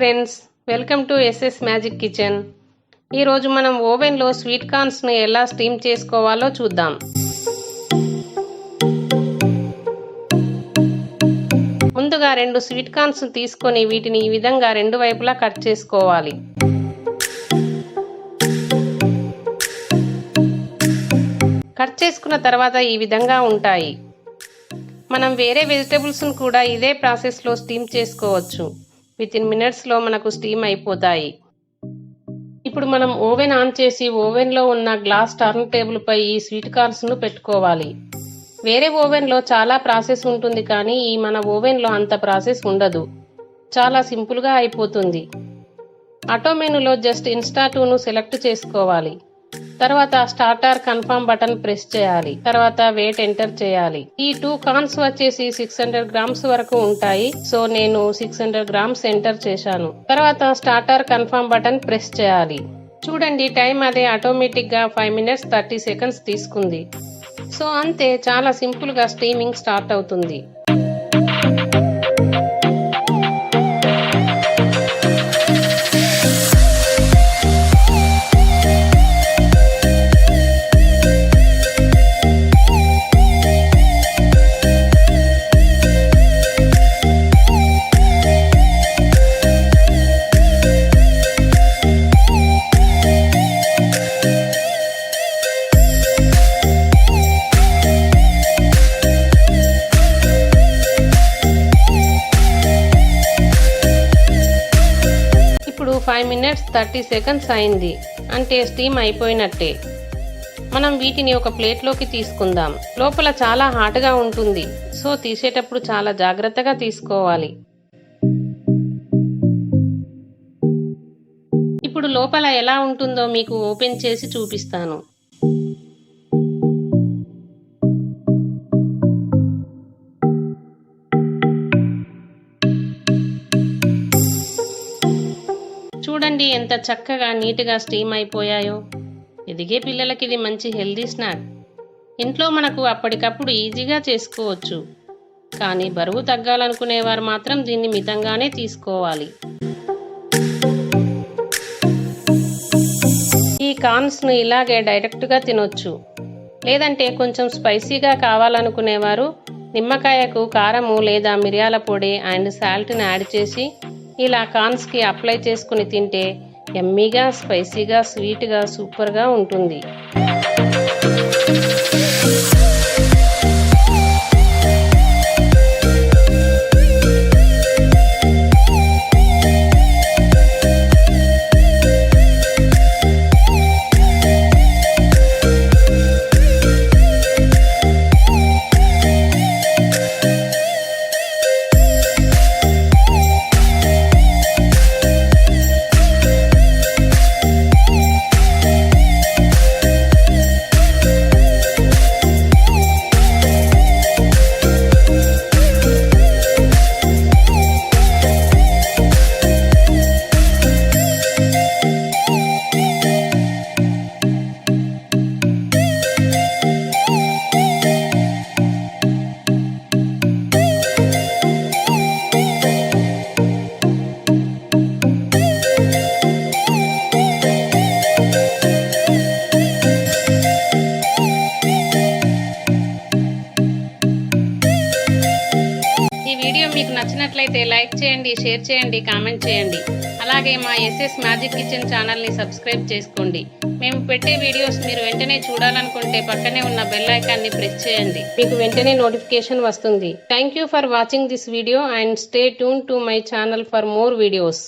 Friends, welcome to SS magic kitchen. ఈరోజు మనం ఓవెన్లో స్వీట్ కార్న్స్ను ఎలా స్టీమ్ చేసుకోవాలో చూద్దాం. ముందుగా 2 స్వీట్ కార్న్స్ తీసుకొని వీటిని ఈ విధంగా 2 వైపులా కట్ చేసుకోవాలి. కట్ చేసుకున్న తర్వాత ఈ విధంగా ఉంటాయి. మనం వేరే వెజిటబుల్స్ను కూడా ఇదే ప్రాసెస్లో స్టీమ్ చేసుకోవచ్చు. వితిన్ మినిట్స్లో మనకు స్టీమ్ అయిపోతాయి. ఇప్పుడు మనం ఓవెన్ ఆన్ చేసి ఓవెన్లో ఉన్న గ్లాస్ టర్న్ టేబుల్ పై ఈ స్వీట్ కార్న్స్ను పెట్టుకోవాలి. వేరే ఓవెన్లో చాలా ప్రాసెస్ ఉంటుంది, కానీ ఈ మన ఓవెన్లో అంత ప్రాసెస్ ఉండదు. చాలా సింపుల్గా అయిపోతుంది. ఆటో మెనూలో జస్ట్ ఇన్స్టా 2ను సెలెక్ట్ చేసుకోవాలి. తర్వాత స్టార్టర్ కన్ఫర్మ్ బటన్ ప్రెస్ చేయాలి. తర్వాత వెయిట్ ఎంటర్ చేయాలి. ఈ 2 కార్న్స్ వచ్చేసి 600 గ్రామ్స్ వరకు ఉంటాయి. సో నేను 600 గ్రామ్స్ ఎంటర్ చేశాను. తర్వాత స్టార్టర్ కన్ఫర్మ్ బటన్ ప్రెస్ చేయాలి. చూడండి, టైం అదే ఆటోమేటిక్ గా 5 minutes 30 seconds తీసుకుంది. సో అంతే, చాలా సింపుల్ గా స్టీమింగ్ స్టార్ట్ అవుతుంది. ఇప్పుడు 5 minutes 30 seconds అయింది. అంటే స్టీమ్ అయిపోయినట్టే. మనం వీటిని ఒక ప్లేట్లోకి తీసుకుందాం. లోపల చాలా హాట్గా ఉంటుంది, సో తీసేటప్పుడు చాలా జాగ్రత్తగా తీసుకోవాలి. ఇప్పుడు లోపల ఎలా ఉంటుందో మీకు ఓపెన్ చేసి చూపిస్తాను. చూడండి ఎంత చక్కగా నీట్గా స్టీమ్ అయిపోయాయో. ఎదిగే పిల్లలకి ఇది మంచి హెల్దీ స్నాక్. ఇంట్లో మనకు అప్పటికప్పుడు ఈజీగా చేసుకోవచ్చు. కానీ బరువు తగ్గాలనుకునేవారు మాత్రం దీన్ని మితంగానే తీసుకోవాలి. ఈ కార్న్స్ను ఇలాగే డైరెక్ట్గా తినొచ్చు. లేదంటే కొంచెం స్పైసీగా కావాలనుకునేవారు నిమ్మకాయకు కారము లేదా మిరియాల పొడి అండ్ సాల్ట్ని యాడ్ చేసి ఇలా కార్న్స్కి అప్లై చేసుకుని తింటే యమ్మీగా, స్పైసీగా, స్వీట్గా, సూపర్గా ఉంటుంది. మీకు నచ్చినట్లయితే లైక్ చేయండి, షేర్ చేయండి, కామెంట్ చేయండి. అలాగే మా ఎస్ఎస్ మ్యాజిక్ కిచెన్ ఛానల్ని సబ్స్క్రైబ్ చేసుకోండి. మేము పెట్టే వీడియోస్ మీరు వెంటనే చూడాలనుకుంటే పక్కనే ఉన్న బెల్ ఐకాన్ని ప్రెస్ చేయండి. మీకు వెంటనే నోటిఫికేషన్ వస్తుంది. Thank you for watching this video and stay tune to my channel for more videos.